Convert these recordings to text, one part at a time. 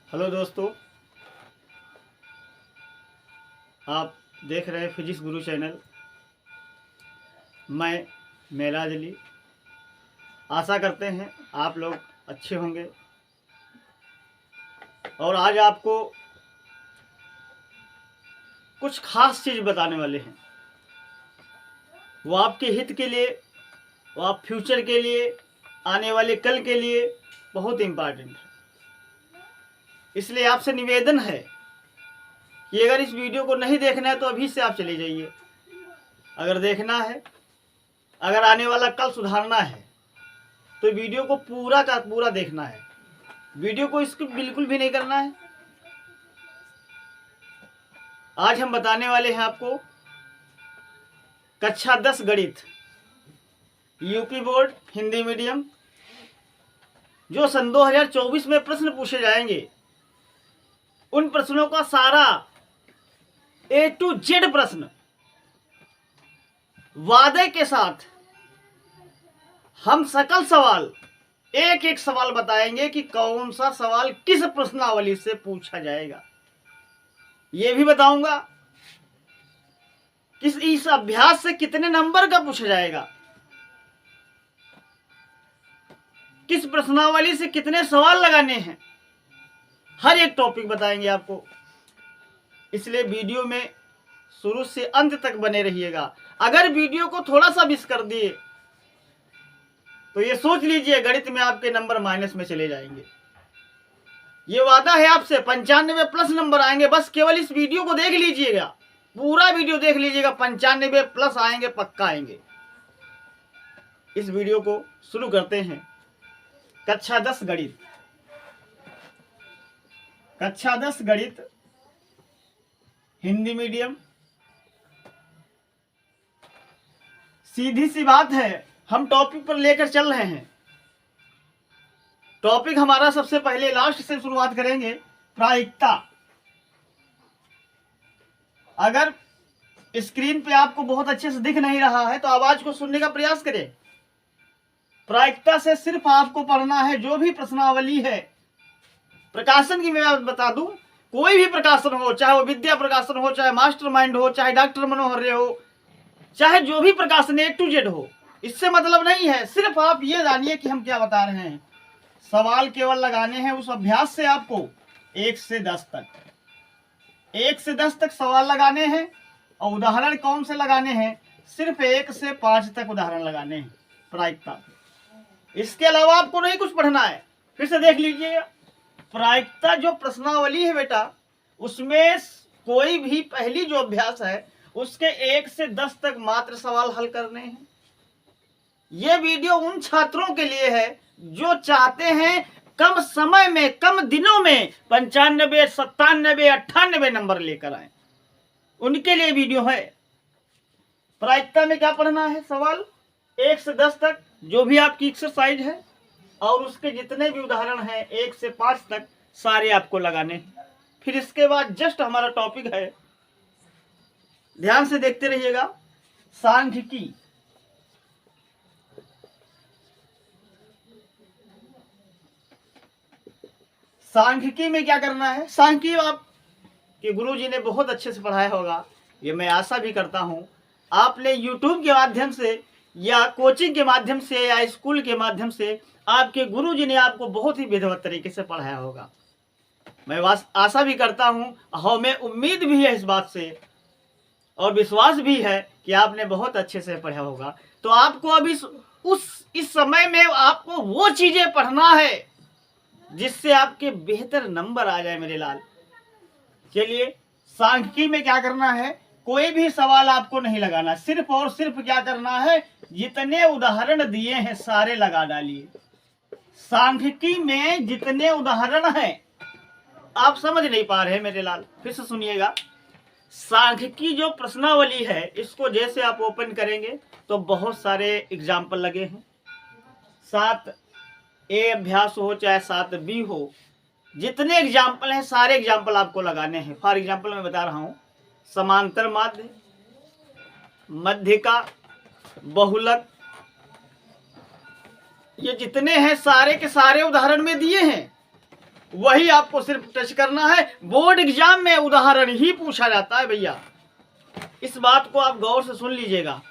Hello दोस्तों, आप देख रहे हैं फिजिक्स गुरु चैनल। मैं मेराज अली। आशा करते हैं आप लोग अच्छे होंगे और आज आपको कुछ खास चीज़ बताने वाले हैं। वो आपके हित के लिए, वो आप फ्यूचर के लिए, आने वाले कल के लिए बहुत इम्पॉर्टेंट है। इसलिए आपसे निवेदन है कि अगर इस वीडियो को नहीं देखना है तो अभी से आप चले जाइए। अगर देखना है, अगर आने वाला कल सुधारना है तो वीडियो को पूरा का पूरा देखना है। वीडियो को स्किप बिल्कुल भी नहीं करना है। आज हम बताने वाले हैं आपको कक्षा 10 गणित, यूपी बोर्ड हिंदी मीडियम, जो सन 2024 में प्रश्न पूछे जाएंगे, उन प्रश्नों का सारा A to Z प्रश्न वादे के साथ हम सकल सवाल, एक एक सवाल बताएंगे कि कौन सा सवाल किस प्रश्नावली से पूछा जाएगा। यह भी बताऊंगा कि इस अभ्यास से कितने नंबर का पूछा जाएगा, किस प्रश्नावली से कितने सवाल लगाने हैं। हर एक टॉपिक बताएंगे आपको। इसलिए वीडियो में शुरू से अंत तक बने रहिएगा। अगर वीडियो को थोड़ा सा मिस कर दिए तो ये सोच लीजिए गणित में आपके नंबर माइनस में चले जाएंगे। ये वादा है आपसे, 95 प्लस नंबर आएंगे। बस केवल इस वीडियो को देख लीजिएगा, पूरा वीडियो देख लीजिएगा, 95 प्लस आएंगे, पक्का आएंगे। इस वीडियो को शुरू करते हैं। कक्षा 10 गणित, कक्षा 10 गणित हिंदी मीडियम। सीधी सी बात है, हम टॉपिक पर लेकर चल रहे हैं। टॉपिक हमारा सबसे पहले लास्ट से शुरुआत करेंगे, प्रायिकता। अगर स्क्रीन पे आपको बहुत अच्छे से दिख नहीं रहा है तो आवाज को सुनने का प्रयास करें। प्रायिकता से सिर्फ आपको पढ़ना है जो भी प्रश्नावली है। प्रकाशन की मैं बता दूं, कोई भी प्रकाशन हो, चाहे वो विद्या प्रकाशन हो, चाहे मास्टरमाइंड हो, चाहे डॉक्टर मनोहर रे हो, चाहे जो भी प्रकाशन A to Z हो, इससे मतलब नहीं है। सिर्फ आप ये जानिए कि हम क्या बता रहे हैं। सवाल केवल लगाने हैं उस अभ्यास से। आपको 1 से 10 तक, 1 से 10 तक सवाल लगाने हैं। और उदाहरण कौन से लगाने हैं? सिर्फ 1 से 5 तक उदाहरण लगाने हैं प्रायिकता। इसके अलावा आपको नहीं कुछ पढ़ना है। फिर से देख लीजिएगा, प्रायिकता जो प्रश्नावली है बेटा, उसमें कोई भी पहली जो अभ्यास है उसके 1 से 10 तक मात्र सवाल हल करने हैं। यह वीडियो उन छात्रों के लिए है जो चाहते हैं कम समय में, कम दिनों में 95, 97, 98 नंबर लेकर आए। उनके लिए वीडियो है। प्रायिकता में क्या पढ़ना है? सवाल 1 से 10 तक, जो भी आपकी एक्सरसाइज है, और उसके जितने भी उदाहरण हैं 1 से 5 तक सारे आपको लगाने हैं। फिर इसके बाद जस्ट हमारा टॉपिक है, ध्यान से देखते रहिएगा, सांख्यिकी। सांख्यिकी में क्या करना है? सांख्यिकी आपके गुरुजी ने बहुत अच्छे से पढ़ाया होगा, ये मैं आशा भी करता हूं। आपने यूट्यूब के माध्यम से या कोचिंग के माध्यम से या स्कूल के माध्यम से आपके गुरुजी ने आपको बहुत ही विधिवत तरीके से पढ़ाया होगा। मैं आशा भी करता हूं, हमें उम्मीद भी है इस बात से और विश्वास भी है कि आपने बहुत अच्छे से पढ़ा होगा। तो आपको अब इस समय में आपको वो चीजें पढ़ना है जिससे आपके बेहतर नंबर आ जाए मेरे लाल। चलिए, सांख्यिकी में क्या करना है? कोई भी सवाल आपको नहीं लगाना, सिर्फ और सिर्फ क्या करना है, जितने उदाहरण दिए हैं सारे लगा डालिए। सांख्यिकी में जितने उदाहरण हैं, आप समझ नहीं पा रहे मेरे लाल, फिर से सुनिएगा। सांख्यिकी जो प्रश्नावली है, इसको जैसे आप ओपन करेंगे तो बहुत सारे एग्जाम्पल लगे हैं। 7A अभ्यास हो चाहे 7B हो, जितने एग्जाम्पल हैं सारे एग्जाम्पल आपको लगाने हैं। फॉर एग्जाम्पल मैं बता रहा हूं, समांतर माध्य, मध्यिका, बहुलक, ये जितने हैं सारे के सारे उदाहरण में दिए हैं। वही आपको सिर्फ टच करना है। बोर्ड एग्जाम में उदाहरण ही पूछा जाता है भैया, इस बात को आप गौर से सुन लीजिएगा।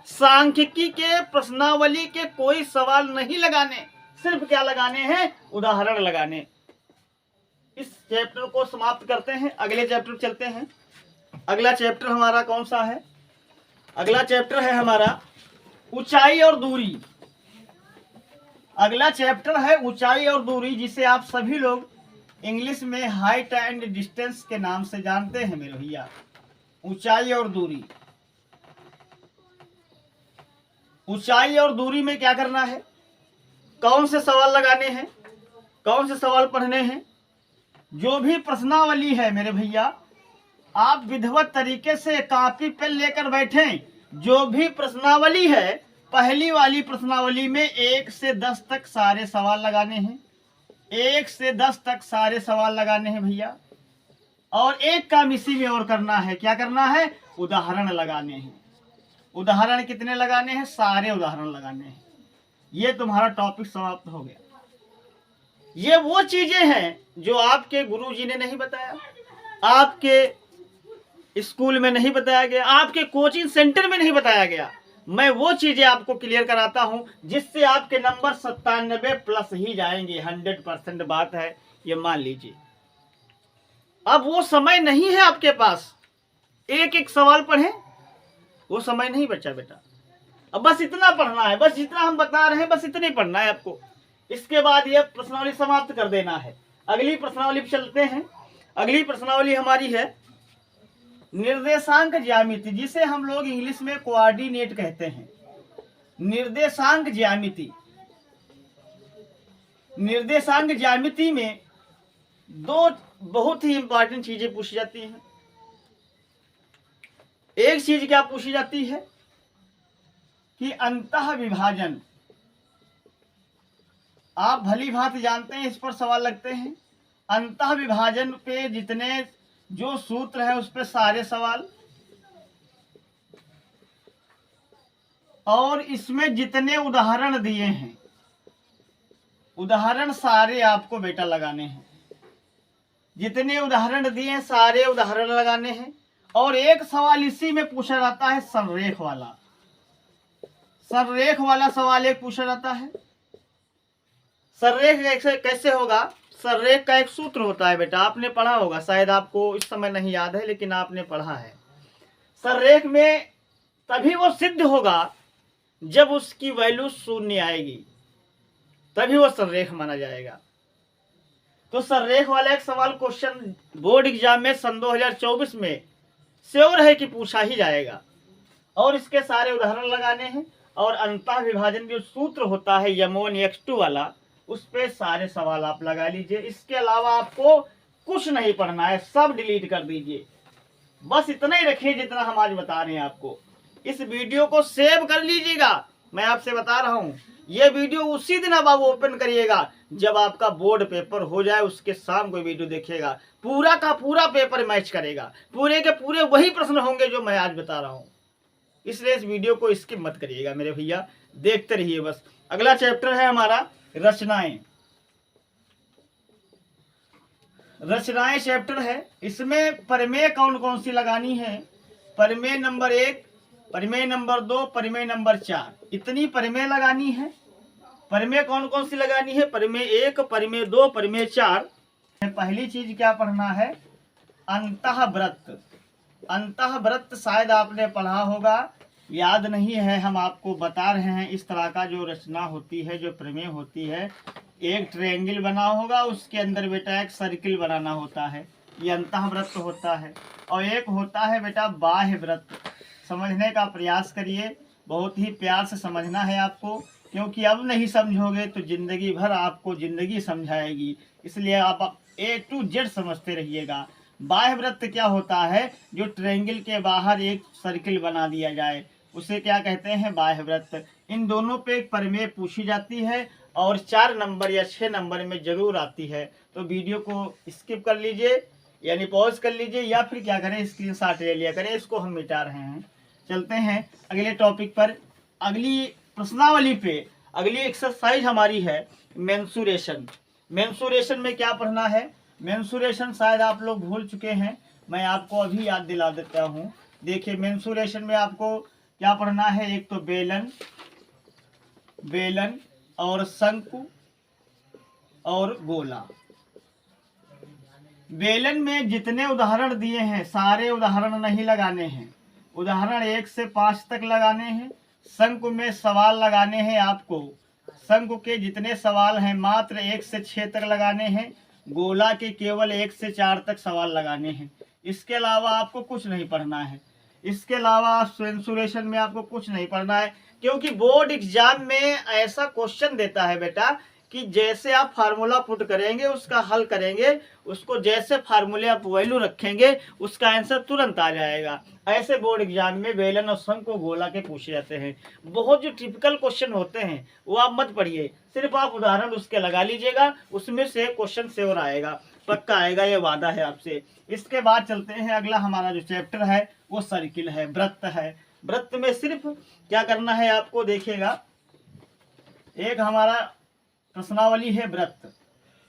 सांख्यिकी के प्रश्नावली के कोई सवाल नहीं लगाने, सिर्फ क्या लगाने हैं, उदाहरण लगाने। इस चैप्टर को समाप्त करते हैं, अगले चैप्टर चलते हैं। अगला चैप्टर हमारा कौन सा है? अगला चैप्टर है हमारा ऊंचाई और दूरी। अगला चैप्टर है ऊंचाई और दूरी, जिसे आप सभी लोग इंग्लिश में हाइट एंड डिस्टेंस के नाम से जानते हैं मेरे भैया। ऊंचाई और दूरी, ऊंचाई और दूरी में क्या करना है, कौन से सवाल लगाने हैं, कौन से सवाल पढ़ने हैं। जो भी प्रश्नावली है मेरे भैया, आप विधिवत तरीके से कॉपी पेन लेकर बैठें। जो भी प्रश्नावली है, पहली वाली प्रश्नावली में 1 से 10 तक सारे सवाल लगाने हैं। 1 से 10 तक सारे सवाल लगाने हैं भैया। और एक काम इसी में और करना है, क्या करना है, उदाहरण लगाने हैं। उदाहरण कितने लगाने हैं, सारे उदाहरण लगाने हैं। ये तुम्हारा टॉपिक समाप्त हो गया। ये वो चीजें हैं जो आपके गुरुजी ने नहीं बताया, आपके स्कूल में नहीं बताया गया, आपके कोचिंग सेंटर में नहीं बताया गया। मैं वो चीजें आपको क्लियर कराता हूं जिससे आपके नंबर 97 प्लस ही जाएंगे। 100% बात है, ये मान लीजिए। अब वो समय नहीं है आपके पास, एक एक सवाल पढ़ें, वो समय नहीं बचा बेटा। अब बस इतना पढ़ना है, बस जितना हम बता रहे हैं बस इतना ही पढ़ना है आपको। इसके बाद ये प्रश्नावली समाप्त कर देना है। अगली प्रश्नावली पर चलते हैं। अगली प्रश्नावली हमारी है निर्देशांक ज्यामिति, जिसे हम लोग इंग्लिश में कोऑर्डिनेट कहते हैं। निर्देशांक ज्यामिति, निर्देशांक ज्यामिति में दो बहुत ही इंपॉर्टेंट चीजें पूछी जाती हैं। एक चीज क्या पूछी जाती है कि अंतः विभाजन, आप भली भांति जानते हैं, इस पर सवाल लगते हैं। अंतः विभाजन पे जितने जो सूत्र है उस पे सारे सवाल, और इसमें जितने उदाहरण दिए हैं, उदाहरण सारे आपको बेटा लगाने हैं। जितने उदाहरण दिए हैं सारे उदाहरण लगाने हैं। और एक सवाल इसी में पूछा जाता है संरेख वाला, संरेख वाला सवाल एक पूछा जाता है। संरेख कैसे होगा, संरेख का एक सूत्र होता है बेटा, आपने पढ़ा होगा, शायद आपको इस समय नहीं याद है लेकिन आपने पढ़ा है। संरेख में तभी वो सिद्ध होगा जब उसकी वैल्यू 0 आएगी, तभी वो संरेख माना जाएगा। तो संरेख वाला एक सवाल क्वेश्चन बोर्ड एग्जाम में सन 2024 में श्योर है कि पूछा ही जाएगा। और इसके सारे उदाहरण लगाने हैं। और अंतः विभाजन जो सूत्र होता है M1 X2 वाला, उस पे सारे सवाल आप लगा लीजिए। इसके अलावा आपको कुछ नहीं पढ़ना है, सब डिलीट कर दीजिए। बस इतना ही रखिए जितना हम आज बता रहे हैं आपको। इस वीडियो को सेव कर लीजिएगा, मैं आपसे बता रहा हूं। ये वीडियो उसी दिन अब आप ओपन करिएगा जब आपका बोर्ड पेपर हो जाए, उसके शाम को वीडियो देखिएगा। पूरा का पूरा पेपर मैच करेगा, पूरे के पूरे वही प्रश्न होंगे जो मैं आज बता रहा हूं। इसलिए इस वीडियो को स्किप मत करिएगा मेरे भैया, देखते रहिए बस। अगला चैप्टर है हमारा रचनाएं। रचनाएं चैप्टर है। इसमें प्रमेय कौन कौन सी लगानी है, प्रमेय नंबर 1, प्रमेय नंबर 2, प्रमेय नंबर 4, इतनी प्रमेय लगानी है। प्रमेय कौन कौन सी लगानी है, प्रमेय 1, प्रमेय 2, प्रमेय 4। पहली चीज क्या पढ़ना है, अंतःव्रत। अंतःव्रत शायद आपने पढ़ा होगा, याद नहीं है, हम आपको बता रहे हैं। इस तरह का जो रचना होती है, जो प्रमेय होती है, एक ट्रायंगल बना होगा, उसके अंदर बेटा एक सर्किल बनाना होता है, ये अंतःव्रत होता है। और एक होता है बेटा बाह्य व्रत। समझने का प्रयास करिए, बहुत ही प्यार से समझना है आपको, क्योंकि अब नहीं समझोगे तो जिंदगी भर आपको जिंदगी समझाएगी। इसलिए आप A to Z समझते रहिएगा। बाह्य व्रत क्या होता है, जो ट्रायंगल के बाहर एक सर्किल बना दिया जाए, उसे क्या कहते हैं, बाह्य व्रत। इन दोनों पे प्रमेय पूछी जाती है और 4 नंबर या 6 नंबर में जरूर आती है। तो वीडियो को स्किप कर लीजिए, यानी पॉज कर लीजिए, या फिर क्या करें, स्क्रीनशॉट ले लिया करें। इसको हम मिटा रहे हैं। चलते हैं अगले टॉपिक पर, अगली प्रश्नावली पे। अगली एक्सरसाइज हमारी है मेंसुरेशन। मेंसुरेशन में क्या पढ़ना है, मेंसुरेशन शायद आप लोग भूल चुके हैं, मैं आपको अभी याद दिला देता हूँ। देखिए मेंसुरेशन में आपको क्या पढ़ना है, एक तो बेलन, बेलन और शंकु और गोला। बेलन में जितने उदाहरण दिए हैं सारे उदाहरण नहीं लगाने हैं, उदाहरण 1 से 5 तक लगाने हैं। शंकु में सवाल लगाने हैं आपको, शंकु के जितने सवाल हैं मात्र 1 से 6 तक लगाने हैं। गोला के केवल 1 से 4 तक सवाल लगाने हैं। इसके अलावा आपको कुछ नहीं पढ़ना है, इसके अलावा मेंसुरेशन में आपको कुछ नहीं पढ़ना है, क्योंकि बोर्ड एग्जाम में ऐसा क्वेश्चन देता है बेटा कि जैसे आप फार्मूला पुट करेंगे, उसका हल करेंगे, उसको जैसे फार्मूले आप वैल्यू रखेंगे उसका आंसर तुरंत आ जाएगा। ऐसे बोर्ड एग्जाम में बेलन और शंकु गोला के पूछे जाते हैं। बहुत जो टिपिकल क्वेश्चन होते हैं वो आप मत पढ़िए, सिर्फ आप उदाहरण उसके लगा लीजिएगा, उसमें से क्वेश्चन श्योर आएगा, पक्का आएगा, ये वादा है आपसे। इसके बाद चलते हैं, अगला हमारा जो चैप्टर है वो सर्किल है, वृत्त है। वृत्त में सिर्फ क्या करना है आपको, देखिएगा एक हमारा प्रश्नावली है वृत्त,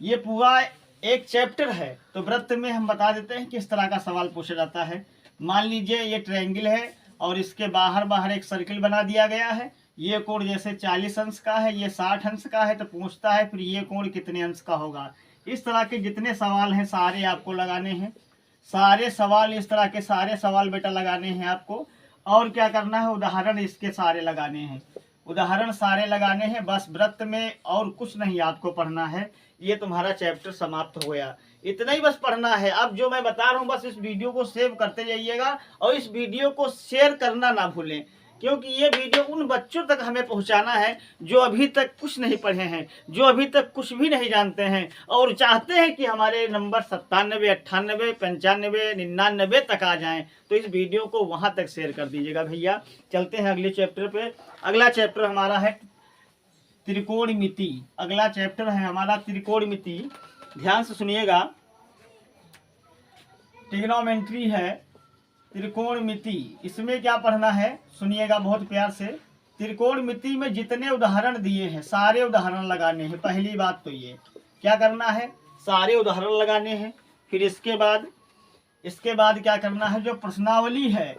ये पूरा एक चैप्टर है। तो वृत्त में हम बता देते हैं किस तरह का सवाल पूछा जाता है। मान लीजिए ये ट्रायंगल है और इसके बाहर बाहर एक सर्किल बना दिया गया है। ये कोण जैसे 40 अंश का है, ये 60 अंश का है, तो पूछता है फिर ये कोण कितने अंश का होगा। इस तरह के जितने सवाल हैं सारे आपको लगाने हैं, सारे सवाल इस तरह के सारे सवाल बेटा लगाने हैं आपको। और क्या करना है, उदाहरण इसके सारे लगाने हैं, उदाहरण सारे लगाने हैं, बस वृत्त में और कुछ नहीं आपको पढ़ना है। ये तुम्हारा चैप्टर समाप्त हो गया, इतना ही बस पढ़ना है। अब जो मैं बता रहा हूँ बस इस वीडियो को सेव करते जाइएगा और इस वीडियो को शेयर करना ना भूलें, क्योंकि ये वीडियो उन बच्चों तक हमें पहुंचाना है जो अभी तक कुछ नहीं पढ़े हैं, जो अभी तक कुछ भी नहीं जानते हैं और चाहते हैं कि हमारे नंबर 97, 98, 95, 99 तक आ जाएं। तो इस वीडियो को वहां तक शेयर कर दीजिएगा भैया। चलते हैं अगले चैप्टर पे। अगला चैप्टर हमारा है त्रिकोणमिति। अगला चैप्टर है हमारा त्रिकोणमिति, ध्यान से सुनिएगा, ट्रिग्नोमेट्री है, त्रिकोणमिति। इसमें क्या पढ़ना है सुनिएगा बहुत प्यार से। त्रिकोणमिति में जितने उदाहरण दिए हैं सारे उदाहरण लगाने हैं। पहली बात तो ये क्या करना है, सारे उदाहरण लगाने हैं। फिर इसके बाद क्या करना है, जो प्रश्नावली है,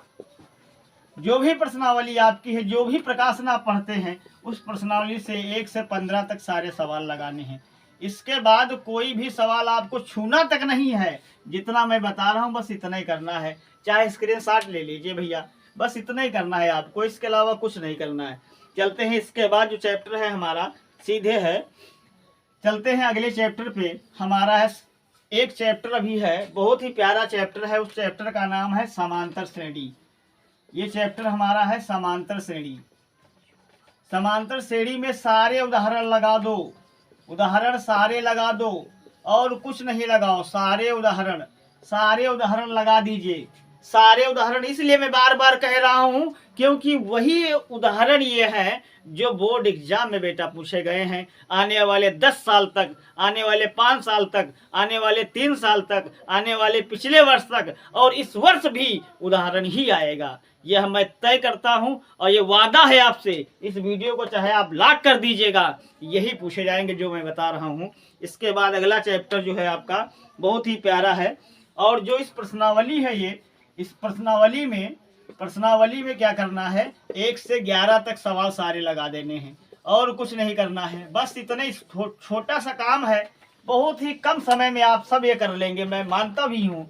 जो भी प्रश्नावली आपकी है, जो भी प्रकाशन आप पढ़ते हैं उस प्रश्नावली से 1 से 15 तक सारे सवाल लगाने हैं। इसके बाद कोई भी सवाल आपको छूना तक नहीं है, जितना मैं बता रहा हूँ बस इतना ही करना है। चाहे स्क्रीनशॉट ले लीजिए भैया, बस इतना ही करना है आपको, इसके अलावा कुछ नहीं करना है। चलते हैं इसके बाद जो चैप्टर है हमारा सीधे है, चलते हैं अगले चैप्टर पे। हमारा है एक चैप्टर अभी है, बहुत ही प्यारा चैप्टर है, उस चैप्टर का नाम है समांतर श्रेणी। ये चैप्टर हमारा है समांतर श्रेणी। समांतर श्रेणी में सारे उदाहरण लगा दो, उदाहरण सारे लगा दो और कुछ नहीं लगाओ, सारे उदाहरण लगा दीजिए। सारे उदाहरण इसलिए मैं बार बार कह रहा हूं क्योंकि वही उदाहरण ये है जो बोर्ड एग्जाम में बेटा पूछे गए हैं। आने वाले 10 साल तक, आने वाले 5 साल तक, आने वाले 3 साल तक, आने वाले पिछले वर्ष तक और इस वर्ष भी उदाहरण ही आएगा, यह मैं तय करता हूं और ये वादा है आपसे। इस वीडियो को चाहे आप लाइक कर दीजिएगा, यही पूछे जाएंगे जो मैं बता रहा हूं। इसके बाद अगला चैप्टर जो है आपका बहुत ही प्यारा है और जो इस प्रश्नावली है, ये इस प्रश्नावली में क्या करना है, 1 से 11 तक सवाल सारे लगा देने हैं और कुछ नहीं करना है। बस इतना ही छोटा सा काम है, बहुत ही कम समय में आप सब ये कर लेंगे, मैं मानता भी हूँ।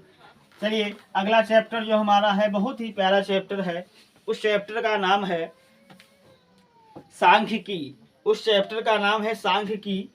चलिए अगला चैप्टर जो हमारा है बहुत ही प्यारा चैप्टर है, उस चैप्टर का नाम है सांख्यिकी। उस चैप्टर का नाम है सांख्यिकी।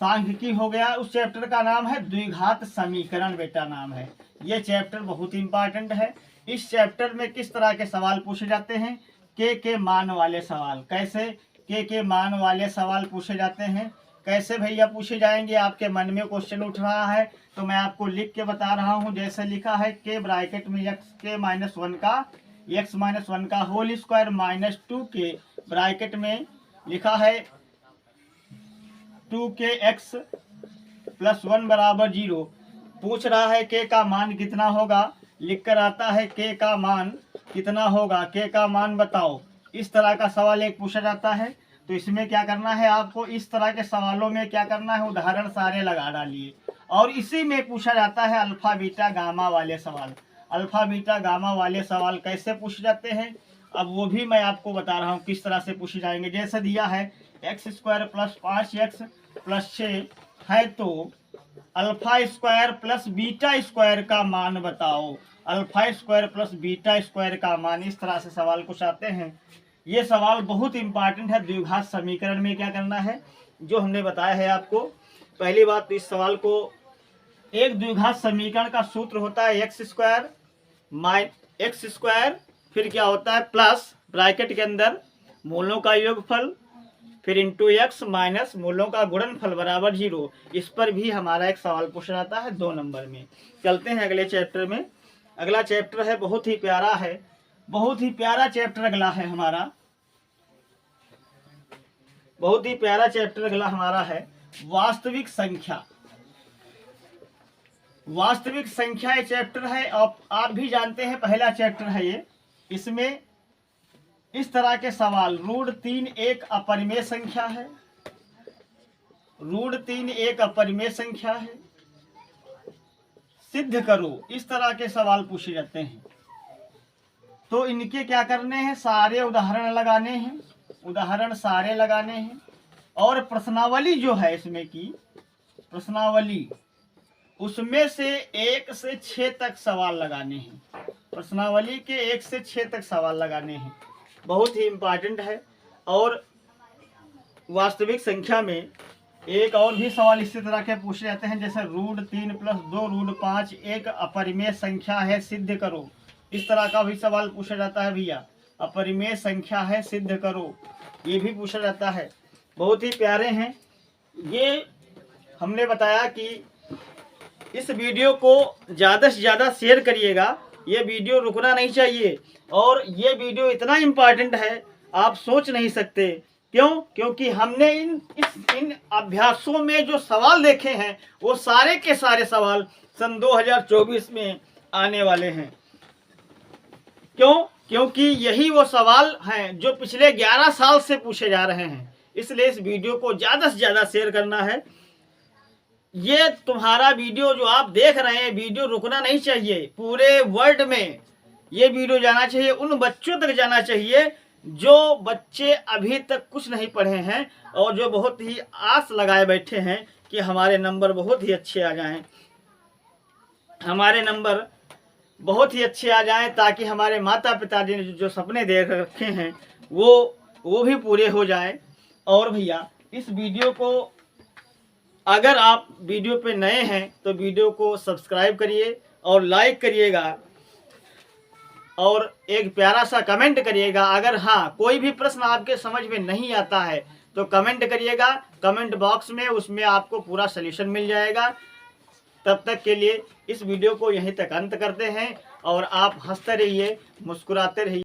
सांख्यिकी हो गया। उस चैप्टर का नाम है द्विघात समीकरण बेटा नाम है। ये चैप्टर बहुत ही इंपॉर्टेंट है। इस चैप्टर में किस तरह के सवाल पूछे जाते हैं, के मान वाले सवाल। कैसे के मान वाले सवाल पूछे जाते हैं, कैसे भैया पूछे जाएंगे, आपके मन में क्वेश्चन उठ रहा है तो मैं आपको लिख के बता रहा हूं। जैसे लिखा है के ब्रैकेट में x-1 का होल स्क्वायर माइनस 2 के ब्रैकेट में लिखा है 2 x + 1 = 0। पूछ रहा है के का मान कितना होगा, लिख कर आता है के का मान कितना होगा, के का मान बताओ। इस तरह का सवाल एक पूछा जाता है। तो इसमें क्या करना है आपको, इस तरह के सवालों में क्या करना है, उदाहरण सारे लगा डालिए। और इसी में पूछा जाता है अल्फा बीटा गामा वाले सवाल। अल्फा बीटा गामा वाले सवाल कैसे पूछे जाते हैं, अब वो भी मैं आपको बता रहा हूँ किस तरह से पूछे जाएंगे। जैसे दिया है x² + 5x + 6 है, तो alpha square plus beta square का मान बताओ। Alpha square plus beta square का मान, इस तरह से सवाल कुछ आते हैं। ये सवाल बहुत इंपॉर्टेंट है। द्विघात समीकरण में क्या करना है, जो हमने बताया है आपको। पहली बात, इस सवाल को, एक द्विघात समीकरण का सूत्र होता है x² फिर क्या होता है प्लस ब्रैकेट के अंदर मूलों का योगफल, फिर इंटू x माइनस मूलों का गुणनफल बराबर 0। इस पर भी हमारा एक सवाल पूछा जाता है 2 नंबर में। चलते हैं अगले चैप्टर में। अगला चैप्टर है, बहुत ही प्यारा है, बहुत ही प्यारा चैप्टर अगला है हमारा, बहुत ही प्यारा चैप्टर अगला हमारा है वास्तविक संख्या। वास्तविक संख्या ये चैप्टर है, आप भी जानते हैं पहला चैप्टर है ये। इसमें इस तरह के सवाल, √3 एक अपरिमेय संख्या है, √3 एक अपरिमेय संख्या है, सिद्ध करो, इस तरह के सवाल पूछे जाते हैं। तो इनके क्या करने हैं, सारे उदाहरण लगाने हैं, उदाहरण सारे लगाने हैं। और प्रश्नावली जो है इसमें की प्रश्नावली, उसमें से 1 से 6 तक सवाल लगाने हैं। प्रश्नावली के 1 से 6 तक सवाल लगाने हैं, बहुत ही इम्पोर्टेंट है। और वास्तविक संख्या में एक और भी सवाल इसी तरह के पूछे जाते हैं, जैसे √3 + 2 √5 एक अपरिमेय संख्या है, सिद्ध करो। इस तरह का भी सवाल पूछा जाता है भैया, अपरिमेय संख्या है, सिद्ध करो, ये भी पूछा जाता है। बहुत ही प्यारे हैं ये। हमने बताया कि इस वीडियो को ज़्यादा से ज़्यादा शेयर करिएगा, ये वीडियो रुकना नहीं चाहिए। और ये वीडियो इतना इम्पोर्टेंट है, आप सोच नहीं सकते। क्यों? क्योंकि हमने इन अभ्यासों में जो सवाल देखे हैं, वो सारे के सारे सवाल सन 2024 में आने वाले हैं। क्यों? क्योंकि यही वो सवाल हैं जो पिछले 11 साल से पूछे जा रहे हैं। इसलिए इस वीडियो को ज़्यादा से ज़्यादा शेयर करना है। ये तुम्हारा वीडियो जो आप देख रहे हैं, वीडियो रुकना नहीं चाहिए। पूरे वर्ल्ड में ये वीडियो जाना चाहिए, उन बच्चों तक जाना चाहिए जो बच्चे अभी तक कुछ नहीं पढ़े हैं और जो बहुत ही आस लगाए बैठे हैं कि हमारे नंबर बहुत ही अच्छे आ जाएं, हमारे नंबर बहुत ही अच्छे आ जाएं, ताकि हमारे माता पिता ने जो सपने देख रखे हैं वो भी पूरे हो जाएं। और भैया, इस वीडियो को, अगर आप वीडियो पे नए हैं तो वीडियो को सब्सक्राइब करिए और लाइक करिएगा और एक प्यारा सा कमेंट करिएगा। अगर हाँ कोई भी प्रश्न आपके समझ में नहीं आता है तो कमेंट करिएगा, कमेंट बॉक्स में, उसमें आपको पूरा सलूशन मिल जाएगा। तब तक के लिए इस वीडियो को यहीं तक अंत करते हैं और आप हंसते रहिए, मुस्कुराते रहिए।